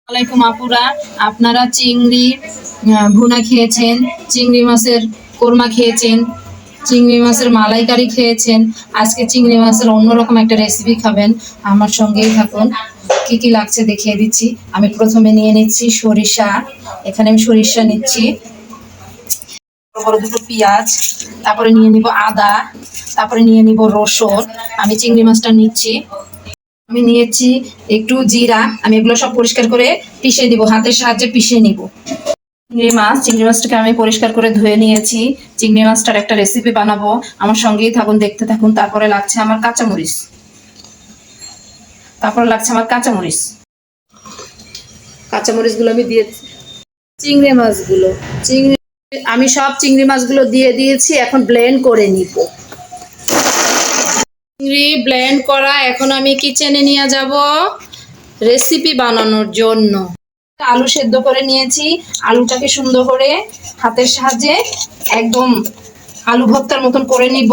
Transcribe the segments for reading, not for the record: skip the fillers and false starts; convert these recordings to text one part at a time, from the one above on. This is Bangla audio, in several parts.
আলাইকুম আপুরা, আপনারা চিংড়ি ভুনা খেয়েছেন, চিংড়ি মাছের কোরমা খেয়েছেন, চিংড়ি মাছের মালাইকারি খেয়েছেন। আজকে চিংড়ি মাছের অন্যরকম একটা রেসিপি খাবেন। আমার সঙ্গেই থাকুন। কি কি লাগছে দেখিয়ে দিচ্ছি। আমি প্রথমে নিয়ে নিচ্ছি সরিষা। এখানে আমি সরিষা নিচ্ছি, বড় দুটো পেঁয়াজ, তারপরে নিয়ে নিব আদা, তারপরে নিয়ে নিব রসুন। আমি চিংড়ি মাছটা নিচ্ছি। আমি নিয়েছি একটু জিরা। আমি এগুলো সব পরিষ্কার করে পিষে দিব, হাতের সাহায্যে পিষে নিব। চিংড়ি মাছটাকে আমি পরিষ্কার করে ধুয়ে নিয়েছি। চিংড়ি মাছটার একটা রেসিপি বানাবো, আমার সঙ্গেই থাকুন, দেখতে থাকুন। তারপরে লাগছে আমার কাঁচামরিচ, কাঁচামরিচগুলো আমি দিয়ে চিংড়ি মাছগুলো আমি সব চিংড়ি মাছগুলো দিয়ে দিয়েছি। এখন ব্লেন্ড করে নিব। চিংড়ি ব্লেন্ড করা, এখন আমি কিচেনে নিয়ে যাব রেসিপি বানানোর জন্য। আলু সেদ্ধ করে নিয়েছি। আলুটাকে সুন্দর করে হাতের সাহায্যে একদম আলু ভর্তার মতন করে নিব।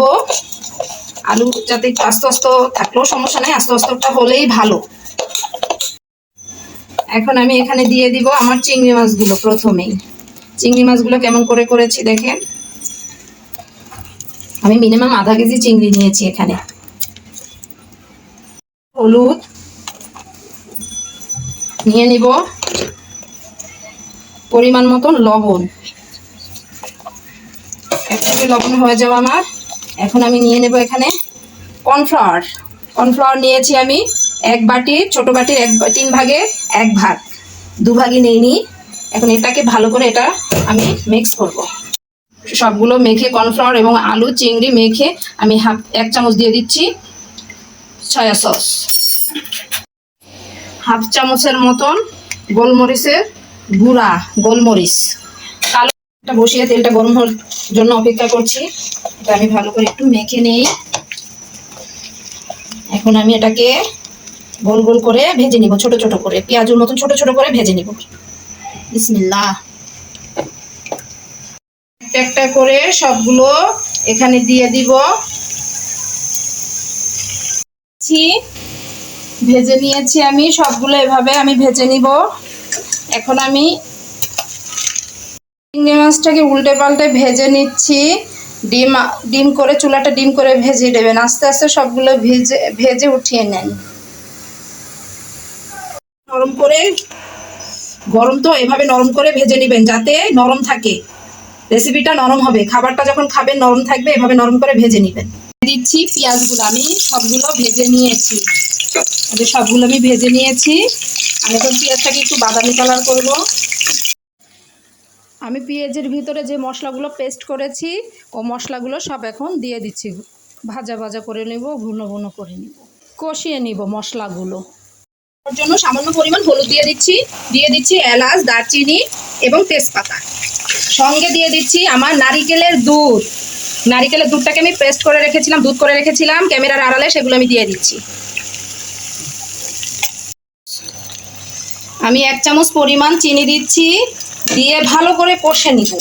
আলু যাতে আস্তে আস্তে থাকলেও সমস্যা নেই, আস্তে আস্তে হলেই ভালো। এখন আমি এখানে দিয়ে দিব আমার চিংড়ি মাছগুলো। প্রথমেই চিংড়ি মাছগুলো কেমন করে করেছি দেখেন। আমি মিনিমাম আধা কেজি চিংড়ি নিয়েছি। এখানে হলুদ নিয়ে নিব, পরিমাণ মতন লবণ। একসাথে লবণ হয়ে যাবে আমার। এখন আমি নিয়ে নেব এখানে কর্নফ্লাওয়ার। কর্নফ্লাওয়ার নিয়েছি আমি এক বাটি, ছোট বাটির 3 ভাগে 1 ভাগ, 2 ভাগই নেইনি। এখন এটাকে ভালো করে এটা আমি মিক্স করব। সবগুলো মেখে কর্নফ্লাওয়ার এবং আলু চিংড়ি মেখে আমি 1 চামচ দিয়ে দিচ্ছি সয়া সস, 1/2 চামচের মতন গোলমরিচের গুঁড়া, গোলমরিচ কালো। এটা বসিয়ে তেলটা গরম হওয়ার জন্য অপেক্ষা করছি। এটা আমি ভালো করে একটু মেখে নেই। এখন আমি এটাকে গোল গোল করে ভেজে নিব, ছোট ছোট করে, পেঁয়াজের মতন ছোট ছোট করে ভেজে নিব। বিসমিল্লাহ। একটা করে সবগুলো এখানে দিয়ে দিব। ভেজে নিয়েছি আমি সবগুলো, এভাবে আমি ভেজে নিব। এখন আমি চিংড়ি মাছটাকে উল্টে পাল্টে ভেজে নিচ্ছি। ডিম করে, চুলাটা ডিম করে ভেজে দেবেন। আস্তে আস্তে সবগুলো ভেজে উঠিয়ে নেন। নরম করে, গরম তো এভাবে নরম করে ভেজে নেবেন যাতে নরম থাকে। রেসিপিটা নরম হবে, খাবারটা যখন খাবেন নরম থাকবে। এভাবে নরম করে ভেজে নেবেন। দিচ্ছি পেঁয়াজগুলো। আমি সবগুলো ভেজে নিয়েছি। আমি এখন পেঁয়াজটাকে একটু বাদামি কালার করব। আমি পেঁয়াজের ভিতরে যে মশলাগুলো পেস্ট করেছি ও মশলাগুলো সব এখন দিয়ে দিচ্ছি। ভাজা ভাজা করে নেব, ভুনো ভুনো করে নিব, কষিয়ে নিব মশলাগুলো। ওর জন্য সামান্য পরিমাণ হলুদ দিয়ে দিচ্ছি এলাচ, দারচিনি এবং তেজপাতা। সঙ্গে দিয়ে দিচ্ছি আমার নারিকেলের দুধটাকে আমি পেস্ট করে রেখেছিলাম, দুধ করে রেখেছিলাম ক্যামেরার আড়ালে, সেগুলো আমি দিয়ে দিচ্ছি। আমি 1 চামচ পরিমাণ চিনি দিচ্ছি, দিয়ে ভালো করে কষে নিব।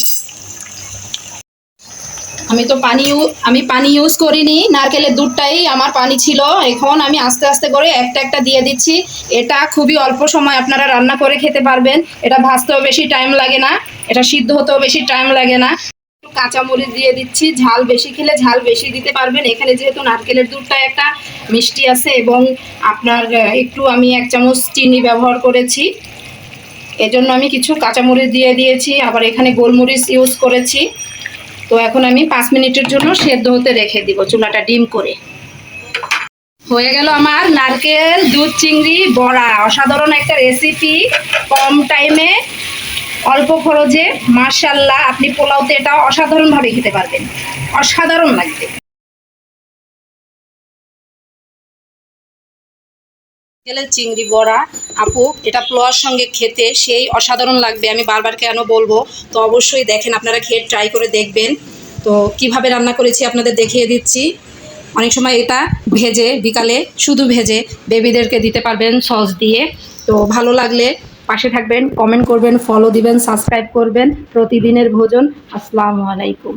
আমি পানি ইউজ করিনি, নারকেলের দুধটাই আমার পানি ছিল। এখন আমি আস্তে আস্তে করে একটা একটা দিয়ে দিচ্ছি। এটা খুবই অল্প সময় আপনারা রান্না করে খেতে পারবেন। এটা ভাজতেও বেশি টাইম লাগে না, এটা সিদ্ধ হতেও বেশি টাইম লাগে না। কাঁচামরিচ দিয়ে দিচ্ছি। ঝাল বেশি খেলে ঝাল বেশি দিতে পারবেন। এখানে যেহেতু নারকেলের দুধটা একটা মিষ্টি আছে এবং আপনার একটু আমি 1 চামচ চিনি ব্যবহার করেছি, এজন্য আমি কিছু কাঁচামরিচ দিয়ে দিয়েছি। আবার এখানে গোলমরিচ ইউজ করেছি। তো এখন আমি 5 মিনিটের জন্য সেদ্ধ হতে রেখে দিব, চুলাটা ডিম করে। হয়ে গেল আমার নারকেল দুধ চিংড়ি বড়া। অসাধারণ একটা রেসিপি, কম টাইমে অল্প খরচে। মাশাআল্লাহ, আপনি পোলাওতে এটা অসাধারণভাবে খেতে পারবেন, অসাধারণ লাগবে। চিংড়ি বড়া আপু, এটা পোলাওর সঙ্গে খেতে সেই অসাধারণ লাগবে। আমি বারবার কেন বলবো, তো অবশ্যই দেখেন, আপনারা খেয়ে ট্রাই করে দেখবেন। তো কিভাবে রান্না করেছি আপনাদের দেখিয়ে দিচ্ছি। অনেক সময় এটা ভেজে বিকালে শুধু ভেজে বেবিদেরকে দিতে পারবেন সস দিয়ে। তো ভালো লাগলে পাশে থাকবেন, কমেন্ট করবেন, ফলো দিবেন, সাবস্ক্রাইব করবেন। প্রতিদিনের ভোজন। আসসালামু আলাইকুম।